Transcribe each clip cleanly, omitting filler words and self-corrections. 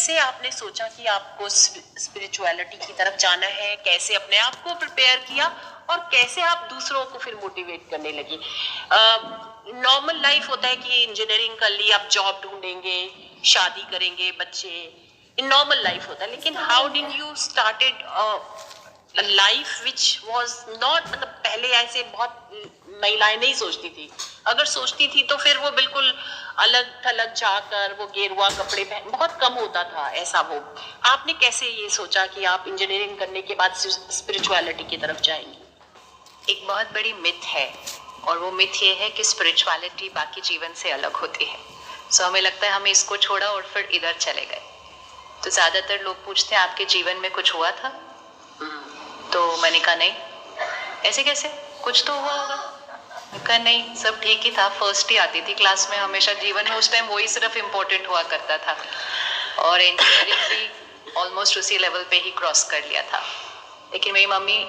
कैसे आपने सोचा कि आपको स्पिरिचुअलिटी की तरफ जाना है, कैसे अपने आप को प्रिपेयर किया और कैसे आप दूसरों को फिर मोटिवेट करने लगी? नॉर्मल लाइफ होता है कि इंजीनियरिंग कर ली, आप जॉब ढूंढेंगे, शादी करेंगे, बच्चे, इन नॉर्मल लाइफ होता है, लेकिन how did you started life which was not, मतलब पहले ऐसे बहुत महिलाएं नहीं सोचती थी, अगर सोचती थी तो फिर वो बिल्कुल अलग थलग जाकर वो गेरुआ कपड़े पहन, बहुत कम होता था ऐसा। वो आपने कैसे ये सोचा कि आप इंजीनियरिंग करने के बाद स्पिरिचुअलिटी की तरफ जाएंगी? एक बहुत बड़ी मिथ है और वो मिथ ये है कि स्पिरिचुअलिटी बाकी जीवन से अलग होती है। सो हमें लगता है हमें इसको छोड़ा और फिर इधर चले गए। तो ज़्यादातर लोग पूछते हैं आपके जीवन में कुछ हुआ था? तो मैंने कहा नहीं। ऐसे कैसे, कुछ तो हुआ होगा। मैंने कहा नहीं, सब ठीक ही था, फर्स्ट ही आती थी क्लास में हमेशा जीवन में, उस टाइम वही सिर्फ इम्पोर्टेंट हुआ करता था। और इंजीनियरिंग भी ऑलमोस्ट उसी लेवल पे ही क्रॉस कर लिया था। लेकिन मेरी मम्मी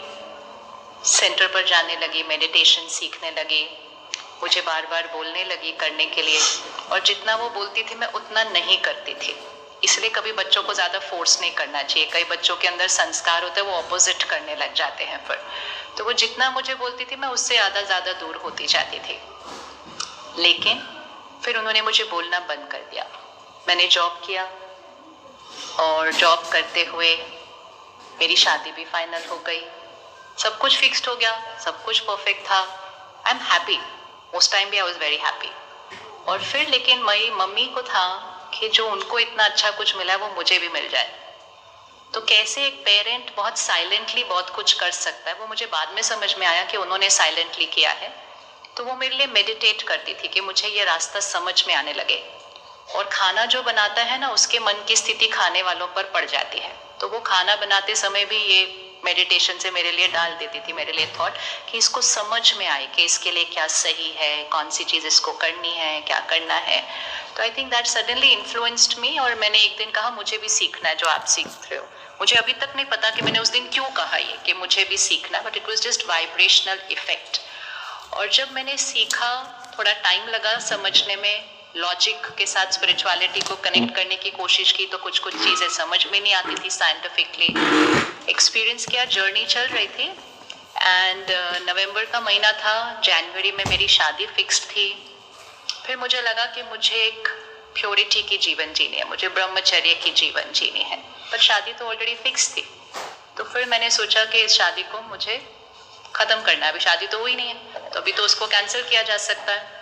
सेंटर पर जाने लगी, मेडिटेशन सीखने लगी, मुझे बार बार बोलने लगी करने के लिए, और जितना वो बोलती थी मैं उतना नहीं करती थी। इसलिए कभी बच्चों को ज़्यादा फोर्स नहीं करना चाहिए। कई बच्चों के अंदर संस्कार होते हैं, वो ऑपोजिट करने लग जाते हैं फिर। तो वो जितना मुझे बोलती थी मैं उससे ज़्यादा दूर होती जाती थी। लेकिन फिर उन्होंने मुझे बोलना बंद कर दिया। मैंने जॉब किया और जॉब करते हुए मेरी शादी भी फाइनल हो गई, सब कुछ फिक्स्ड हो गया, सब कुछ परफेक्ट था। आई एम हैप्पी, उस टाइम भी आई वॉज वेरी हैप्पी। और फिर लेकिन मेरी मम्मी को था कि जो उनको इतना अच्छा कुछ मिला है वो मुझे भी मिल जाए। तो कैसे एक पेरेंट बहुत साइलेंटली बहुत कुछ कर सकता है, वो मुझे बाद में समझ में आया कि उन्होंने साइलेंटली किया है। तो वो मेरे लिए मेडिटेट करती थी कि मुझे ये रास्ता समझ में आने लगे। और खाना जो बनाता है ना, उसके मन की स्थिति खाने वालों पर पड़ जाती है। तो वो खाना बनाते समय भी ये मेडिटेशन से मेरे लिए डाल देती थी, मेरे लिए थॉट कि इसको समझ में आए कि इसके लिए क्या सही है, कौन सी चीज़ इसको करनी है, क्या करना है। तो I think that suddenly influenced me. और मैंने एक दिन कहा मुझे भी सीखना है जो आप सीख रहे हो। मुझे अभी तक नहीं पता कि मैंने उस दिन क्यों कहा ये कि मुझे भी सीखना है, but it was just vibrational effect. और जब मैंने सीखा, थोड़ा टाइम लगा समझने में, लॉजिक के साथ स्पिरिचुअलिटी को कनेक्ट करने की कोशिश की, तो कुछ कुछ चीज़ें समझ में नहीं आती थी साइंटिफिकली। एक्सपीरियंस किया, जर्नी चल रही थी। एंड नवंबर का महीना था, जनवरी में मेरी शादी फिक्स थी। फिर मुझे लगा कि मुझे एक प्योरिटी की जीवन जीनी है, मुझे ब्रह्मचर्य की जीवन जीनी है, पर शादी तो ऑलरेडी फिक्स थी। तो फिर मैंने सोचा कि इस शादी को मुझे खत्म करना है। अभी शादी तो हुई नहीं है, तो अभी तो उसको कैंसिल किया जा सकता है।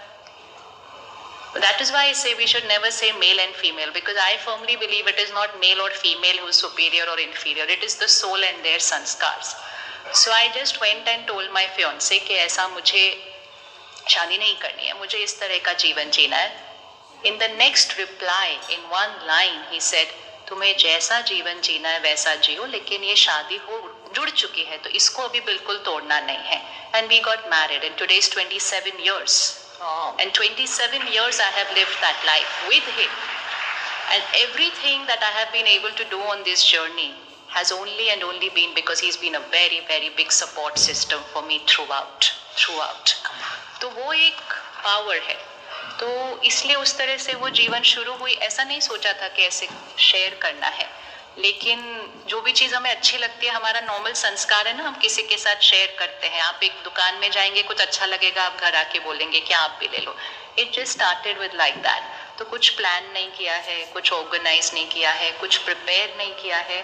That is why I say we should never say male and female, because I firmly believe it is not male or female who is superior or inferior. It is the soul and their sanskars. So I just went and told my fiance कि ऐसा मुझे शादी नहीं करनी है, मुझे इस तरह का जीवन जीना है। In the next reply, in one line, he said, तुम्हें जैसा जीवन जीना है वैसा जियो, लेकिन ये शादी हो जुड़ चुकी है तो इसको अभी बिल्कुल तोड़ना नहीं है। And we got married, and today is 27 years. And 27 years I have lived that life with him. And everything that I have been able to do on this journey has only and only been because he's been a very, very big support system for me throughout. तो वो एक power है। तो इसलिए उस तरह से वो जीवन शुरू हुई। ऐसा नहीं सोचा था कि ऐसे शेयर करना है, लेकिन जो भी चीज़ हमें अच्छी लगती है, हमारा नॉर्मल संस्कार है ना, हम किसी के साथ शेयर करते हैं। आप एक दुकान में जाएंगे, कुछ अच्छा लगेगा, आप घर आके बोलेंगे कि आप भी ले लो। It just started with like that. तो कुछ प्लान नहीं किया है, कुछ ऑर्गेनाइज नहीं किया है, कुछ प्रिपेयर नहीं किया है,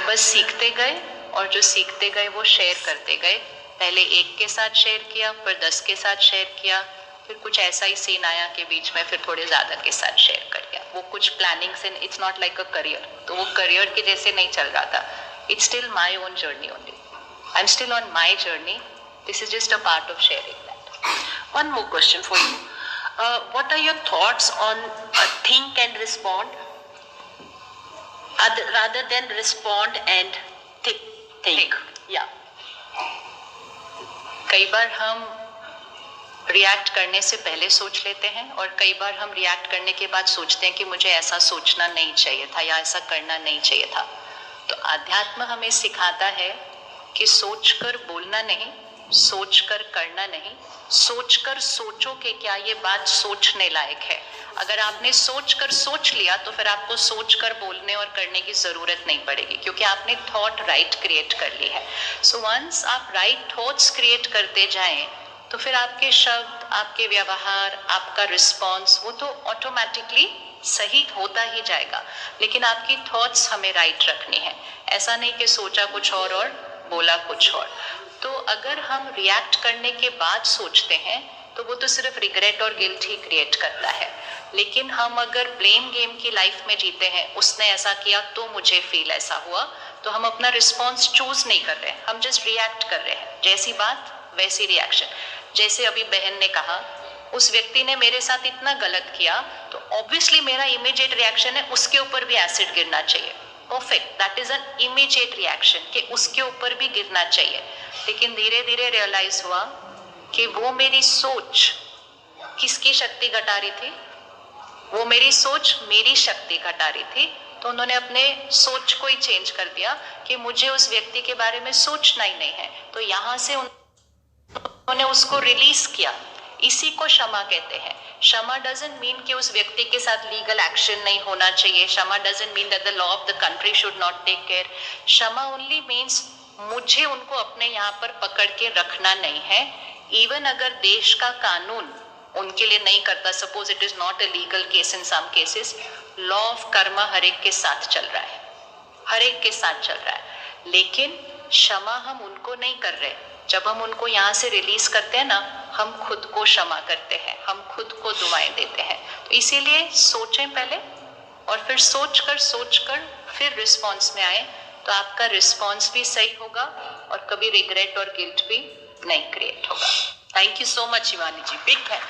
बस सीखते गए, और जो सीखते गए वो शेयर करते गए। पहले एक के साथ शेयर किया, फिर 10 के साथ शेयर किया, फिर कुछ ऐसा ही सीन आया कि बीच में फिर थोड़े ज़्यादा के साथ शेयर कर दिया। वो कुछ प्लानिंग से, it's not like a career, तो वो करियर के जैसे नहीं चल रहा था। It's still my own journey only, I am still on my journey, this is just a part of sharing that. One more question for you. What are your thoughts on think and respond rather than respond and think? Yeah. कई बार हम react करने से पहले सोच लेते हैं, और कई बार हम रिएक्ट करने के बाद सोचते हैं कि मुझे ऐसा सोचना नहीं चाहिए था या ऐसा करना नहीं चाहिए था। तो आध्यात्म हमें सिखाता है कि सोचकर बोलना नहीं, सोचकर करना नहीं, सोचकर सोचो कि क्या ये बात सोचने लायक है। अगर आपने सोचकर सोच लिया तो फिर आपको सोचकर बोलने और करने की जरूरत नहीं पड़ेगी, क्योंकि आपने थॉट राइट क्रिएट कर ली है। सो वंस आप राइट थॉट्स क्रिएट करते जाएं तो फिर आपके शब्द, आपके व्यवहार, आपका रिस्पॉन्स वो तो ऑटोमेटिकली सही होता ही जाएगा। लेकिन आपकी थॉट्स हमें राइट रखनी है, ऐसा नहीं कि सोचा कुछ और बोला कुछ और। तो अगर हम रिएक्ट करने के बाद सोचते हैं तो वो तो सिर्फ रिग्रेट और गिल्ट ही क्रिएट करता है। लेकिन हम अगर ब्लेम गेम की लाइफ में जीते हैं, उसने ऐसा किया तो मुझे फील ऐसा हुआ, तो हम अपना रिस्पॉन्स चूज नहीं कर रहे, हम जस्ट रिएक्ट कर रहे हैं। जैसी बात वैसी रिएक्शन। जैसे अभी बहन ने कहा उस व्यक्ति ने मेरे साथ इतना गलत किया, तो ऑब्वियसली मेरा इमीडिएट रिएक्शन है उसके ऊपर भी एसिड गिरना चाहिए। Perfect, that is an immediate reaction कि उसके ऊपर भी गिरना चाहिए। लेकिन धीरे धीरे रियलाइज हुआ कि वो मेरी सोच किसकी शक्ति घटा रही थी, वो मेरी सोच मेरी शक्ति घटा रही थी। तो उन्होंने अपने सोच को ही चेंज कर दिया कि मुझे उस व्यक्ति के बारे में सोचना ही नहीं है। तो यहां से उन्होंने उसको रिलीज किया। इसी को क्षमा कहते हैं। क्षमा डजंट मीन कि उस व्यक्ति के साथ लीगल एक्शन नहीं होना चाहिए। क्षमा doesn't mean that the law of the country should not take care. क्षमा ओनली मीन्स मुझे उनको अपने यहाँ पर पकड़ के रखना नहीं है। इवन अगर देश का कानून उनके लिए नहीं करता, suppose it is not a legal case in some cases, law of karma हर एक के साथ चल रहा है, हर एक के साथ चल रहा है। लेकिन क्षमा हम उनको नहीं कर रहे। जब हम उनको यहाँ से रिलीज करते हैं ना, हम खुद को क्षमा करते हैं, हम खुद को दुआएं देते हैं। तो इसीलिए सोचें पहले, और फिर सोचकर फिर रिस्पॉन्स में आए, तो आपका रिस्पॉन्स भी सही होगा और कभी रिग्रेट और गिल्ट भी नहीं क्रिएट होगा। Thank you so much Shivani ji, big thank